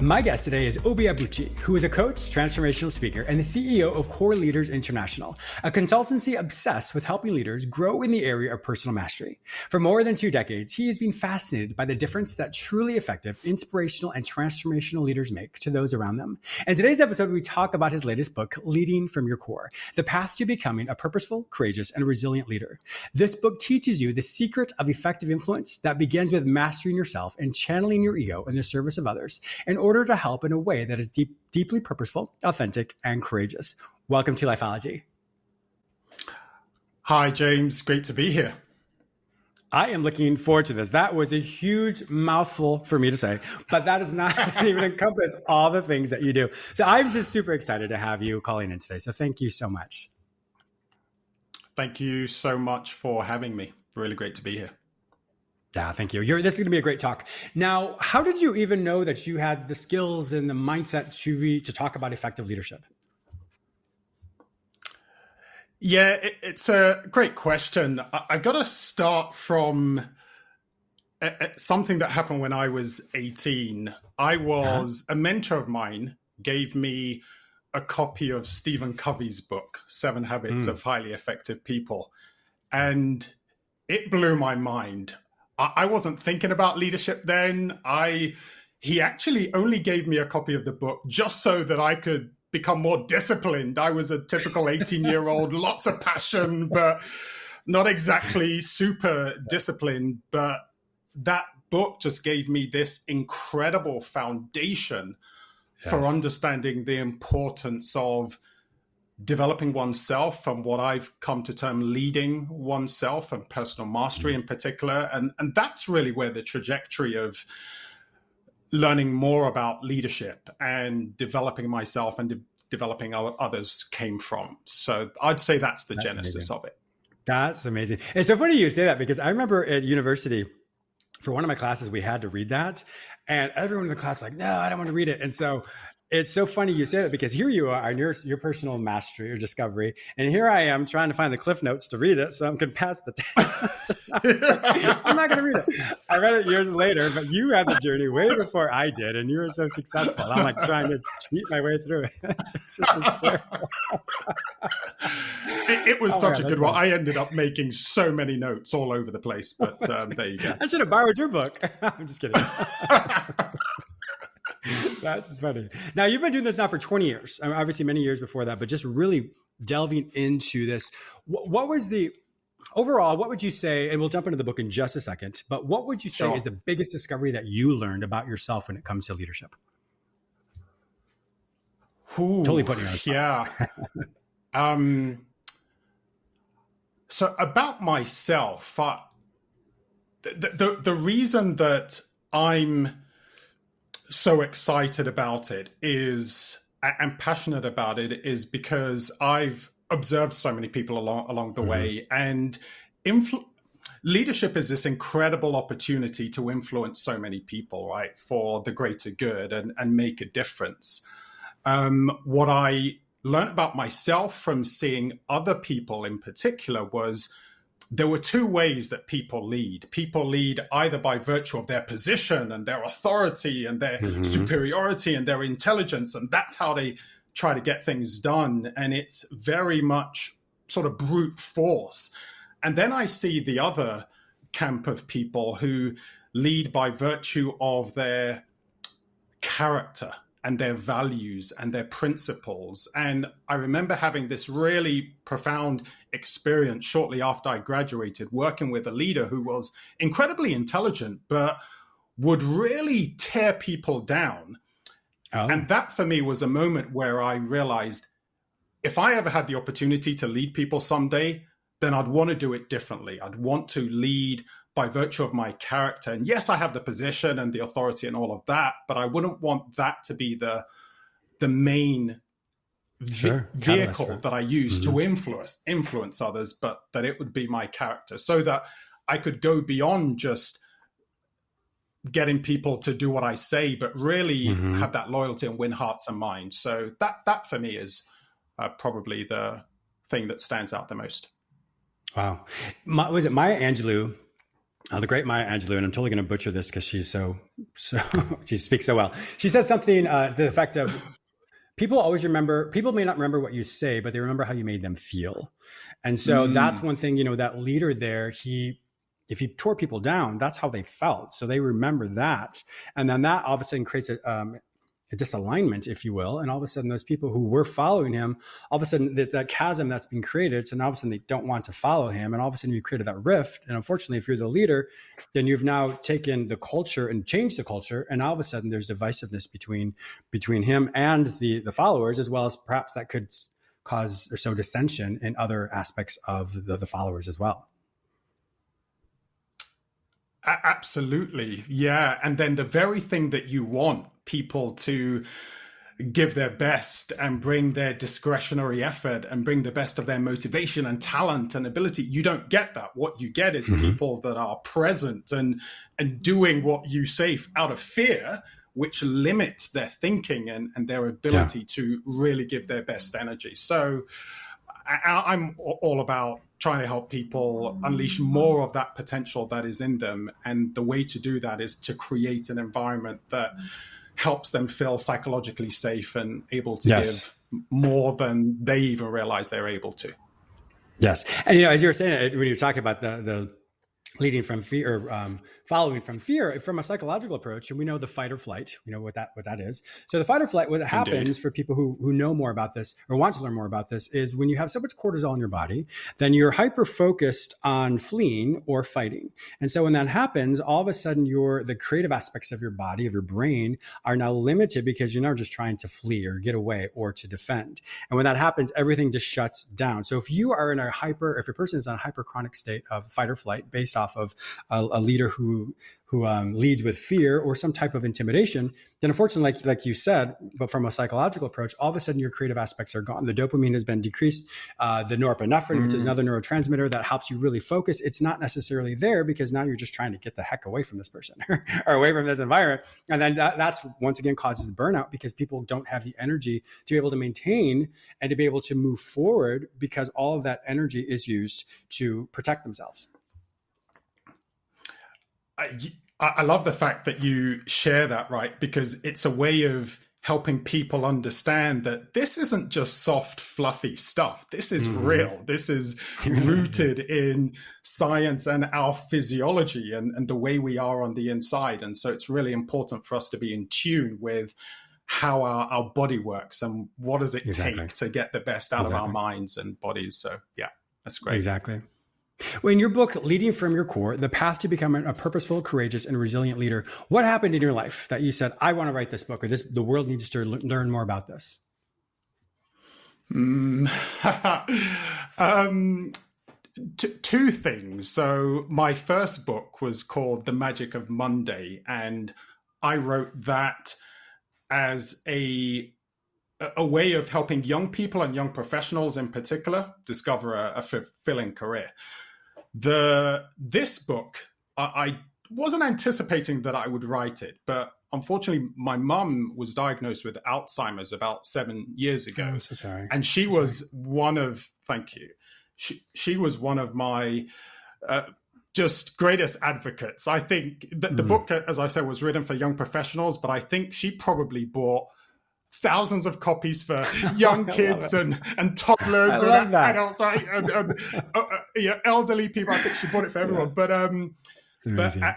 My guest today is Obi Abuchi, who is a coach, transformational speaker, and the CEO of Core Leaders International, a consultancy obsessed with helping leaders grow in the area of personal mastery. For more than 2 decades, he has been fascinated by the difference that truly effective, inspirational, and transformational leaders make to those around them. In today's episode, we talk about his latest book, Leading from Your Core, the path to becoming a purposeful, courageous, and resilient leader. This book teaches you the secret of effective influence that begins with mastering yourself and channeling your ego in the service of others in order to help in a way that is deeply purposeful, authentic, and courageous. Welcome to Lifeology. Hi, James. Great to be here. I am looking forward to this. That was a huge mouthful for me to say, but that does not even encompass all the things that you do. So I'm just super excited to have you calling in today. So thank you so much. Thank you so much for having me. Really great to be here. Yeah, thank you. This is going to be a great talk. Now, how did you even know that you had the skills and the mindset to talk about effective leadership? Yeah, it's a great question. I've got to start from something that happened when I was 18. A mentor of mine gave me a copy of Stephen Covey's book, 7 Habits of Highly Effective People. And it blew my mind. I wasn't thinking about leadership then. He actually only gave me a copy of the book just so that I could become more disciplined. I was a typical 18-year-old, lots of passion, but not exactly super disciplined. But that book just gave me this incredible foundation for understanding the importance of developing oneself and what I've come to term leading oneself and personal mastery in particular. And that's really where the trajectory of learning more about leadership and developing myself and developing others came from. So I'd say that's the genesis of it. That's amazing. It's so funny you say that because I remember at university, for one of my classes, we had to read that. And everyone in the class was like, no, I don't want to read it. And so it's so funny you say that because here you are in your personal mastery or discovery. And here I am trying to find the cliff notes to read it so I can pass the test. I'm not going to read it. I read it years later, but you had the journey way before I did. And you were so successful. I'm like trying to cheat my way through it. It's just hysterical. It was such a good one. I ended up making so many notes all over the place, but there you go. I should have borrowed your book. I'm just kidding. That's funny. Now, you've been doing this now for 20 years. I mean, obviously many years before that, but just really delving into this. What was overall, what would you say, and we'll jump into the book in just a second, but what would you say is the biggest discovery that you learned about yourself when it comes to leadership? Totally putting you on the spot. Yeah. So about myself, the reason that I'm so excited about it and passionate about it is because I've observed so many people along the way, and leadership is this incredible opportunity to influence so many people, right, for the greater good and make a difference. What I learned about myself from seeing other people in particular was there were 2 ways that people lead. People lead either by virtue of their position and their authority and their superiority and their intelligence, and that's how they try to get things done. And it's very much sort of brute force. And then I see the other camp of people who lead by virtue of their character and their values and their principles. And I remember having this really profound experience shortly after I graduated, working with a leader who was incredibly intelligent, but would really tear people down. And that for me was a moment where I realized if I ever had the opportunity to lead people someday, then I'd want to do it differently. I'd want to lead by virtue of my character. And yes, I have the position and the authority and all of that, but I wouldn't want that to be the main vehicle that I use to influence others, but that it would be my character, so that I could go beyond just getting people to do what I say, but really have that loyalty and win hearts and minds. So that for me is probably the thing that stands out the most. Wow. Was it Maya Angelou The great Maya Angelou, and I'm totally going to butcher this because she's so she speaks so well. She says something to the effect of, people may not remember what you say, but they remember how you made them feel. And so that's one thing, that leader there, if he tore people down, that's how they felt. So they remember that. And then that all of a sudden creates a disalignment, if you will. And all of a sudden, those people who were following him, all of a sudden that chasm that's been created. So now all of a sudden they don't want to follow him. And all of a sudden you created that rift. And unfortunately, if you're the leader, then you've now taken the culture and changed the culture. And all of a sudden there's divisiveness between him and the followers, as well as perhaps that could cause or sow dissension in other aspects of the followers as well. Absolutely. Yeah. And then the very thing that you want people to give their best and bring their discretionary effort and bring the best of their motivation and talent and ability, you don't get that. What you get is people that are present and doing what you say out of fear, which limits their thinking and their ability to really give their best energy. So I'm all about trying to help people unleash more of that potential that is in them. And the way to do that is to create an environment that helps them feel psychologically safe and able to give more than they even realize they're able to. Yes. And, as you were saying, when you were talking about the leading from fear, or following from fear, from a psychological approach, and we know the fight or flight, we know what that is. So the fight or flight, what happens for people who know more about this or want to learn more about this, is when you have so much cortisol in your body, then you're hyper focused on fleeing or fighting. And so when that happens, all of a sudden the creative aspects of your body, of your brain, are now limited because you're now just trying to flee or get away or to defend. And when that happens, everything just shuts down. So if you are if a person is in a hyperchronic state of fight or flight based off of a leader who leads with fear or some type of intimidation, then unfortunately, like you said, but from a psychological approach, all of a sudden your creative aspects are gone. The dopamine has been decreased. The norepinephrine, which is another neurotransmitter that helps you really focus, it's not necessarily there because now you're just trying to get the heck away from this person or away from this environment. And then that's once again causes the burnout because people don't have the energy to be able to maintain and to be able to move forward because all of that energy is used to protect themselves. I love the fact that you share that, right? Because it's a way of helping people understand that this isn't just soft, fluffy stuff. This is real. This is rooted in science and our physiology and the way we are on the inside. And so it's really important for us to be in tune with how our body works and what does it take to get the best out of our minds and bodies. So yeah, that's great. Exactly. Well, in your book, Leading from Your Core, The Path to Becoming a Purposeful, Courageous, and Resilient Leader, what happened in your life that you said, I want to write this book, or the world needs to learn more about this? Two things. So my first book was called The Magic of Monday, and I wrote that as a way of helping young people and young professionals in particular discover a fulfilling career. This book, I wasn't anticipating that I would write it, but unfortunately, my mum was diagnosed with Alzheimer's about 7 years ago. I'm so sorry. And she was one of, thank you. She was one of my just greatest advocates. I think the book, as I said, was written for young professionals, but I think she probably bought thousands of copies for young kids and toddlers and adults, right? And elderly people. I think she bought it for everyone. But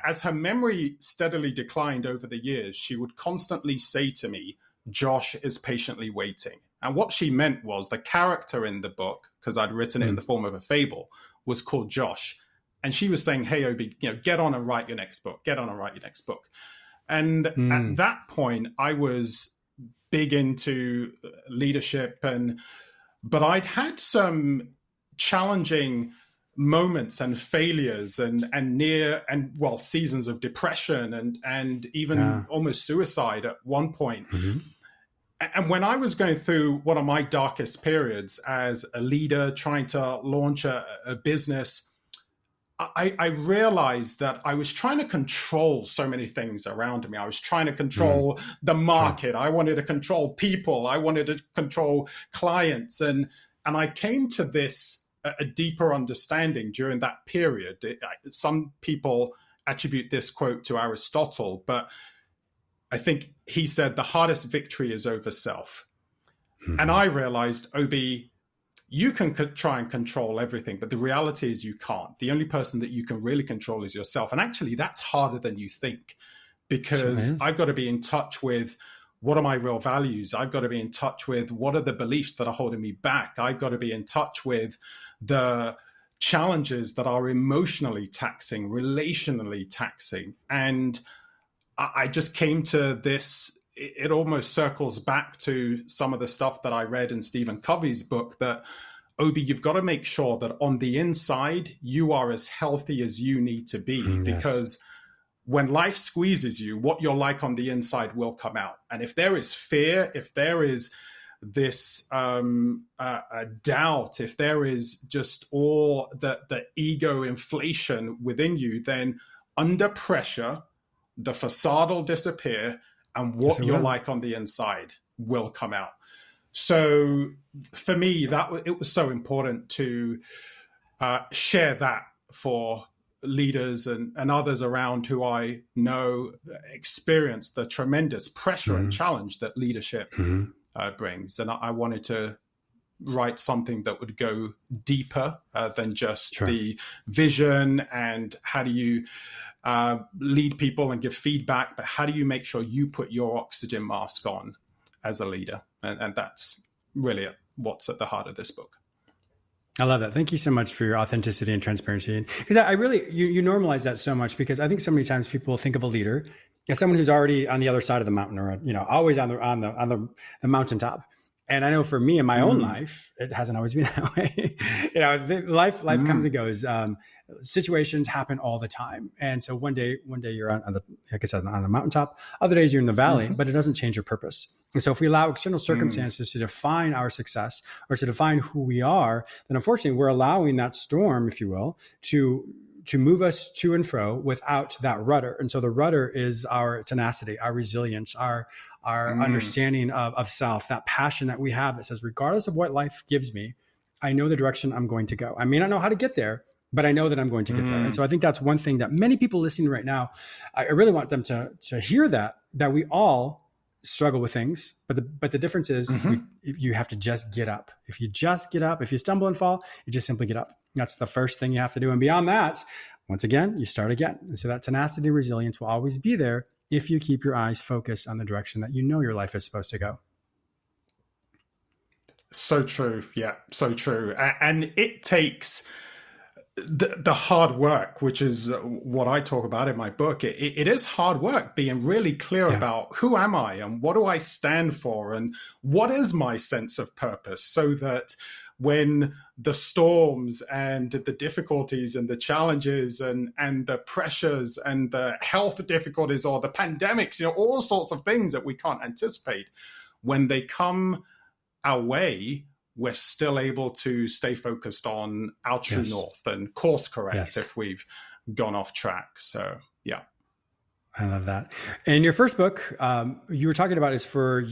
as her memory steadily declined over the years, she would constantly say to me, Josh is patiently waiting. And what she meant was the character in the book, because I'd written it in the form of a fable, was called Josh. And she was saying, hey, Obi, get on and write your next book. Get on and write your next book. And at that point, I was big into leadership, but I'd had some challenging moments and failures and seasons of depression and even almost suicide at one point. And when I was going through one of my darkest periods as a leader trying to launch a business, I realized that I was trying to control so many things around me. I was trying to control the market. I wanted to control people. I wanted to control clients. And I came to this a deeper understanding during that period. Some people attribute this quote to Aristotle, but I think he said the hardest victory is over self. Mm-hmm. And I realized, Obi, you can try and control everything, but the reality is you can't. The only person that you can really control is yourself. And actually, that's harder than you think, because I've got to be in touch with what are my real values. I've got to be in touch with what are the beliefs that are holding me back. I've got to be in touch with the challenges that are emotionally taxing, relationally taxing. And I just came to this, it almost circles back to some of the stuff that I read in Stephen Covey's book, that, Obi, you've got to make sure that on the inside, you are as healthy as you need to be, because when life squeezes you, what you're like on the inside will come out. And if there is fear, if there is this doubt, if there is just all the ego inflation within you, then under pressure, the facade will disappear and what you're like on the inside will come out. So for me, it was so important to share that for leaders and others around who I know experience the tremendous pressure and challenge that leadership brings. And I wanted to write something that would go deeper than just the vision and how do you lead people and give feedback, but how do you make sure you put your oxygen mask on as a leader? And that's really what's at the heart of this book. I love that. Thank you so much for your authenticity and transparency. Because I really, you normalize that so much, because I think so many times people think of a leader as someone who's already on the other side of the mountain, or, always on the mountaintop. And I know for me in my own life, it hasn't always been that way. Life comes and goes. Situations happen all the time. And so one day you're on the, like I said, on the mountaintop, other days you're in the valley, but it doesn't change your purpose. And so if we allow external circumstances to define our success or to define who we are, then unfortunately we're allowing that storm, if you will, to move us to and fro without that rudder. And so the rudder is our tenacity, our resilience, our understanding of self, that passion that we have that says, regardless of what life gives me, I know the direction I'm going to go. I may not know how to get there, but I know that I'm going to get there. And so I think that's one thing that many people listening right now, I really want them to hear that we all struggle with things, but the difference is you have to just get up. If you just get up, if you stumble and fall, you just simply get up. That's the first thing you have to do. And beyond that, once again, you start again. And so that tenacity and resilience will always be there if you keep your eyes focused on the direction that you know your life is supposed to go. So true. Yeah, so true. And it takes the hard work, which is what I talk about in my book. It is hard work being really clear about who am I and what do I stand for and what is my sense of purpose, so that when the storms and the difficulties and the challenges and the pressures and the health difficulties or the pandemics, all sorts of things that we can't anticipate, when they come our way, we're still able to stay focused on our true north and course correct if we've gone off track. So, yeah. I love that. And your first book, you were talking about, is for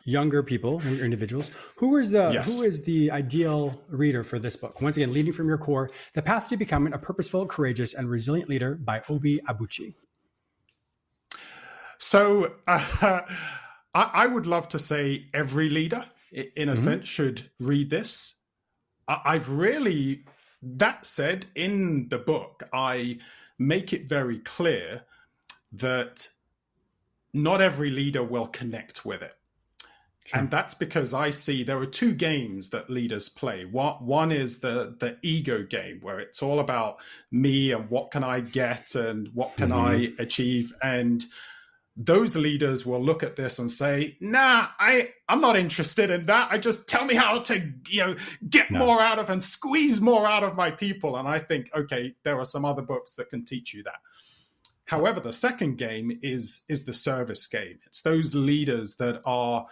younger people, younger individuals. Who is the ideal reader for this book? Once again, Leading from Your Core, The Path to Becoming a Purposeful, Courageous, and Resilient Leader by Obi Abuchi. So I would love to say every leader, in a sense, should read this. That said, in the book, I make it very clear that not every leader will connect with it. Sure. And that's because I see there are two games that leaders play. One is the ego game, where it's all about me and what can I get and what can I achieve. And those leaders will look at this and say, nah, I'm not interested in that. I just tell me how to get more out of and squeeze more out of my people. And I think, okay, there are some other books that can teach you that. However, the second game is the service game. It's those leaders that are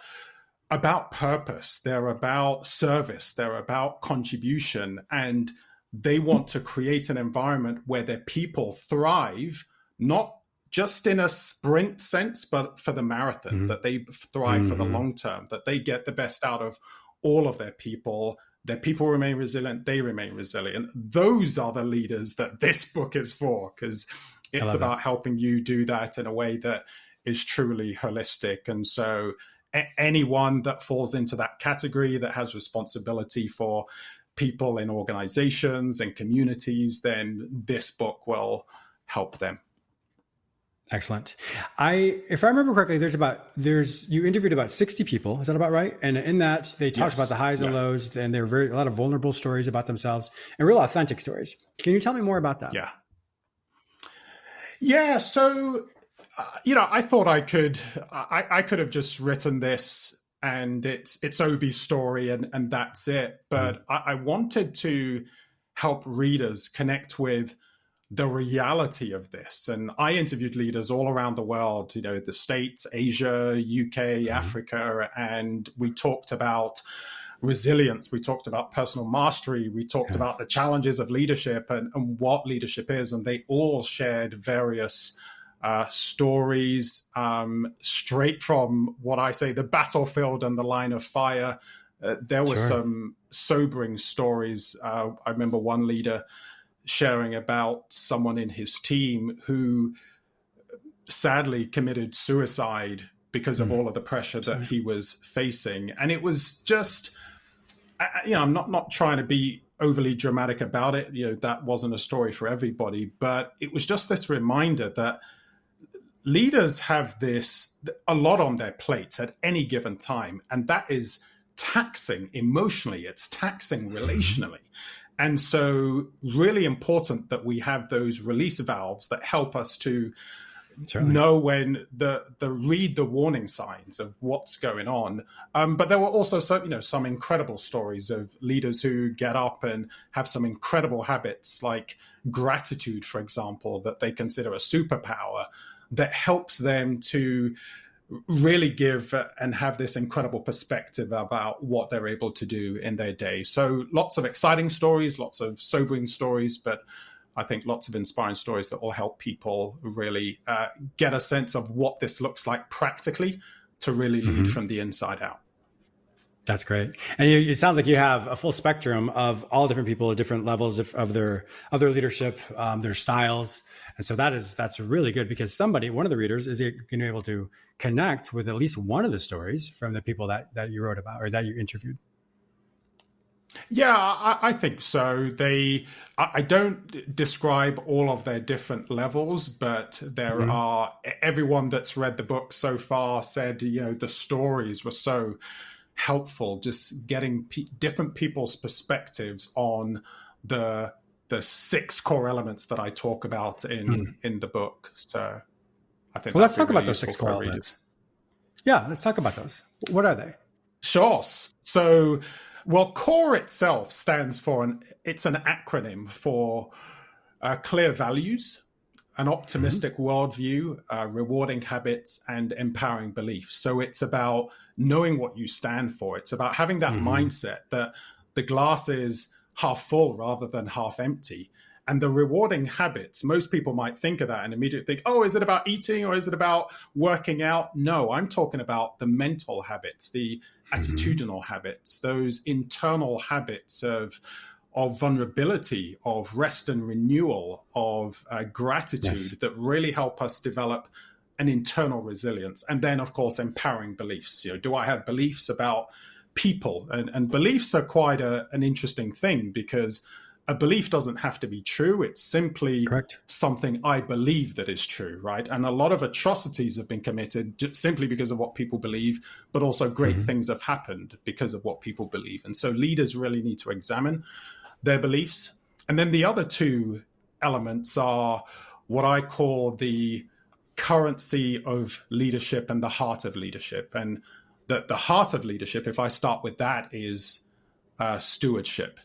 about purpose. They're about service. They're about contribution. And they want to create an environment where their people thrive, not just in a sprint sense, but for the marathon, that they thrive for the long term, that they get the best out of all of their people, their people remain resilient, they remain resilient. Those are the leaders that this book is for, because it's about helping you do that in a way that is truly holistic. And so anyone that falls into that category, that has responsibility for people in organizations and communities, then this book will help them. Excellent. If I remember correctly, you interviewed about 60 people. Is that about right? And in that, they talked about the highs and lows, and there were a lot of vulnerable stories about themselves and real authentic stories. Can you tell me more about that? Yeah. So, I thought I could have just written this and it's Obi's story and that's it. But I wanted to help readers connect with the reality of this. And I interviewed leaders all around the world, the States, Asia, UK, Africa, and we talked about resilience. We talked about personal mastery. We talked about the challenges of leadership and what leadership is. And they all shared various stories straight from what I say, the battlefield and the line of fire. There were some sobering stories. I remember one leader sharing about someone in his team who sadly committed suicide because of all of the pressure that he was facing. And it was just, I'm not trying to be overly dramatic about it. That wasn't a story for everybody, but it was just this reminder that leaders have a lot on their plates at any given time. And that is taxing emotionally. It's taxing relationally. And so really important that we have those release valves that help us to know when read the warning signs of what's going on. But there were also some incredible stories of leaders who get up and have some incredible habits like gratitude, for example, that they consider a superpower that helps them to really give and have this incredible perspective about what they're able to do in their day. So lots of exciting stories, lots of sobering stories, but I think lots of inspiring stories that will help people really get a sense of what this looks like practically to really lead from the inside out. That's great. And it sounds like you have a full spectrum of all different people at different levels of their leadership, their styles. And so that's really good because one of the readers is going to be able to connect with at least one of the stories from the people that you wrote about or that you interviewed. Yeah, I think so. I don't describe all of their different levels, but there are, everyone that's read the book so far said, the stories were so helpful, just getting different people's perspectives on the 6 core elements that I talk about in the book. So I think let's talk about those 6 core elements. Yeah, let's talk about those. What are they? Sure. So, core itself stands for it's an acronym for clear values, an optimistic worldview, rewarding habits, and empowering beliefs. So it's about knowing what you stand for. It's about having that mindset that the glass is half full rather than half empty. And the rewarding habits, most people might think of that and immediately think, oh, is it about eating or is it about working out? No, I'm talking about the mental habits, the attitudinal habits, those internal habits of vulnerability, of rest and renewal, of gratitude that really help us develop an internal resilience. And then, of course, empowering beliefs. Do I have beliefs about people? And beliefs are quite an interesting thing because a belief doesn't have to be true. It's simply something I believe that is true, right? And a lot of atrocities have been committed just simply because of what people believe, but also great things have happened because of what people believe. And so leaders really need to examine their beliefs. And then the other 2 elements are what I call the currency of leadership and the heart of leadership. And the heart of leadership, if I start with that, is stewardship.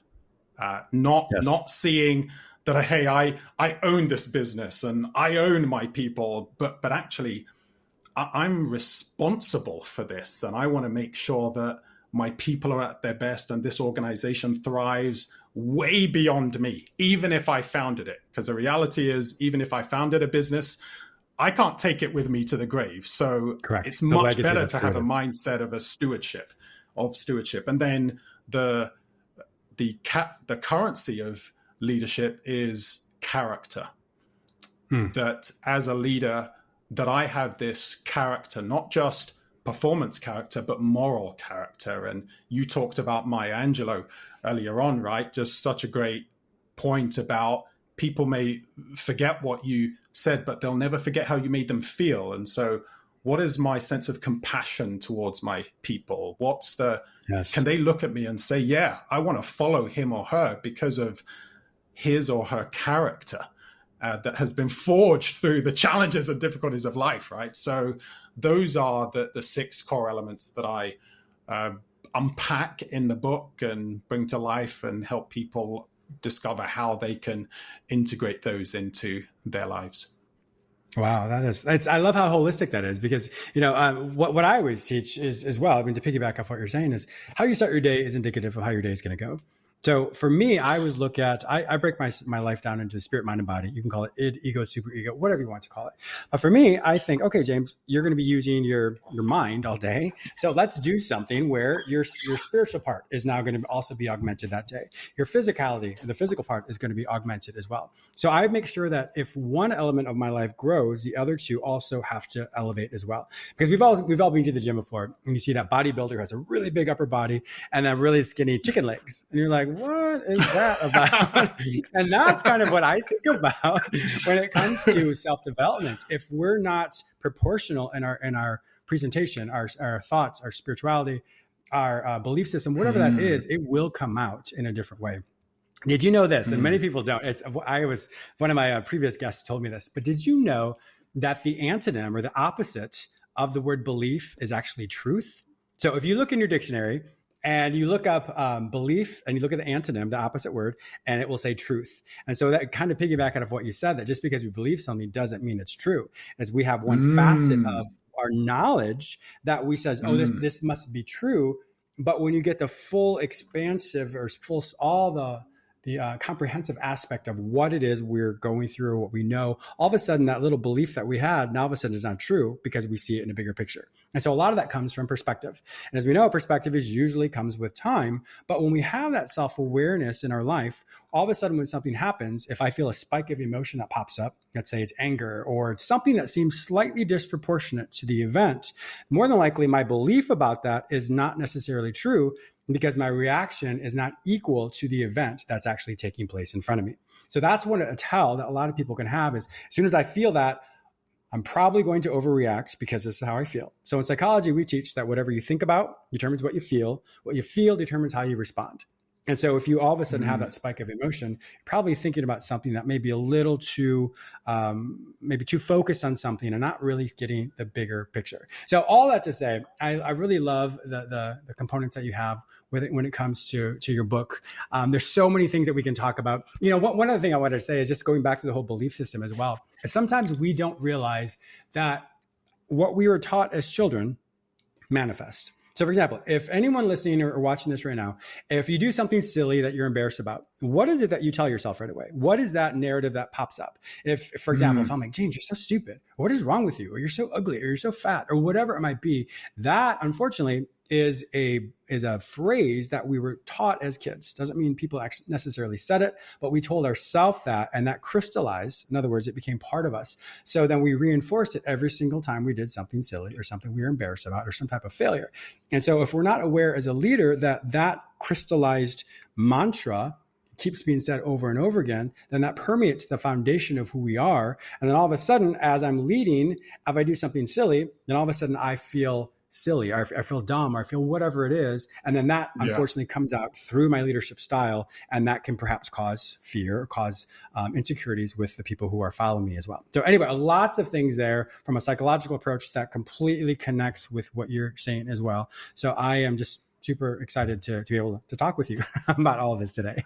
Not seeing that, hey, I own this business and I own my people, but actually I'm responsible for this. And I want to make sure that my people are at their best and this organization thrives way beyond me, even if I founded it. Because the reality is, even if I founded a business, I can't take it with me to the grave. So it's much better to have a mindset of stewardship. And then the the currency of leadership is character. That as a leader, that I have this character, not just performance character, but moral character. And you talked about Maya Angelou earlier on, right? Just such a great point about people may forget what you said, but they'll never forget how you made them feel. And so what is my sense of compassion towards my people? Can they look at me and say, yeah, I want to follow him or her because of his or her character that has been forged through the challenges and difficulties of life, right? So those are the 6 core elements that I unpack in the book and bring to life and help people discover how they can integrate those into their lives. Wow, I love how holistic that is, because, what I always teach is as well, I mean, to piggyback off what you're saying, is how you start your day is indicative of how your day is going to go. So for me, I always look at, I break my life down into spirit, mind, and body. You can call it id, ego, super ego, whatever you want to call it. But for me, I think, okay, James, you're going to be using your mind all day. So let's do something where your spiritual part is now going to also be augmented that day. Your physicality, the physical part, is going to be augmented as well. So I make sure that if one element of my life grows, the other 2 also have to elevate as well. Because we've all been to the gym before, and you see that bodybuilder who has a really big upper body and then really skinny chicken legs. And you're like, what is that about? And that's kind of what I think about when it comes to self-development. If we're not proportional in our presentation, our thoughts, our spirituality, our belief system, whatever that is, it will come out in a different way. Did you know this? And many people don't. One of my previous guests told me this, but did you know that the antonym or the opposite of the word belief is actually truth? So if you look in your dictionary and you look up belief and you look at the antonym, the opposite word, and it will say truth. And so that kind of piggyback out of what you said, that just because we believe something doesn't mean it's true. As we have one facet of our knowledge that we says, oh, this must be true. But when you get the full expansive or all the comprehensive aspect of what it is we're going through, what we know, all of a sudden that little belief that we had now all of a sudden is not true because we see it in a bigger picture. And so a lot of that comes from perspective. And as we know, perspective usually comes with time. But when we have that self-awareness in our life, all of a sudden when something happens, if I feel a spike of emotion that pops up, let's say it's anger or it's something that seems slightly disproportionate to the event, more than likely my belief about that is not necessarily true, because my reaction is not equal to the event that's actually taking place in front of me. So that's one a tell that a lot of people can have is, as soon as I feel that, I'm probably going to overreact because this is how I feel. So in psychology, we teach that whatever you think about determines what you feel determines how you respond. And so if you all of a sudden have that spike of emotion, you're probably thinking about something that may be a little too, maybe too focused on something and not really getting the bigger picture. So all that to say, I really love the components that you have with it when it comes to your book. There's so many things that we can talk about. One other thing I wanted to say is just going back to the whole belief system as well. Sometimes we don't realize that what we were taught as children manifests. So for example, if anyone listening or watching this right now, if you do something silly that you're embarrassed about, what is it that you tell yourself right away? What is that narrative that pops up? If, for example, if I'm like, James, you're so stupid, or what is wrong with you? Or you're so ugly, or you're so fat, or whatever it might be, that unfortunately is a phrase that we were taught as kids. Doesn't mean people actually necessarily said it, but we told ourselves that, and that crystallized. In other words, it became part of us. So then we reinforced it every single time we did something silly or something we were embarrassed about or some type of failure. And so if we're not aware as a leader that crystallized mantra keeps being said over and over again, then that permeates the foundation of who we are. And then all of a sudden, as I'm leading, if I do something silly, then all of a sudden I feel silly, or I feel dumb, or I feel whatever it is. And then that unfortunately comes out through my leadership style. And that can perhaps cause fear or cause insecurities with the people who are following me as well. So anyway, lots of things there from a psychological approach that completely connects with what you're saying as well. So I am just super excited to be able to talk with you about all of this today.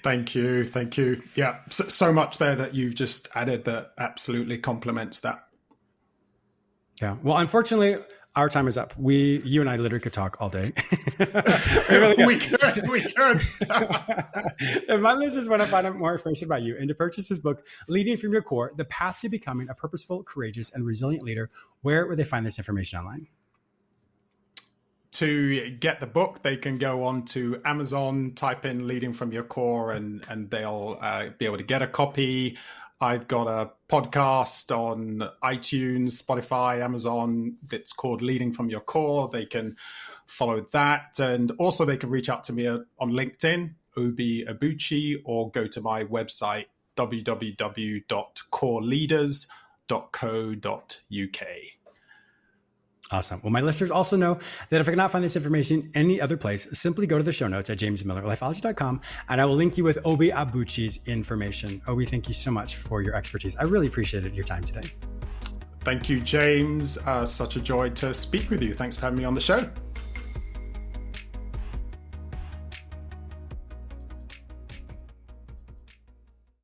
Thank you. Thank you. Yeah. So much there that you've just added that absolutely complements that. Yeah. Well, unfortunately, our time is up. You and I literally could talk all day. We could. If my listeners want to find out more information about you and to purchase his book, Leading from Your Core, The Path to Becoming a Purposeful, Courageous, and Resilient Leader, where would they find this information online? to get the book, they can go on to Amazon, type in Leading from Your Core, and they'll be able to get a copy. I've got a podcast on iTunes, Spotify, Amazon that's called Leading from Your Core. They can follow that. And also they can reach out to me on LinkedIn, Obi Abuchi, or go to my website, www.coreleaders.co.uk. Awesome. Well, my listeners also know that if I cannot find this information any other place, simply go to the show notes at jamesmillerlifeology.com, and I will link you with Obi Abuchi's information. Obi, thank you so much for your expertise. I really appreciated your time today. Thank you, James. Such a joy to speak with you. Thanks for having me on the show.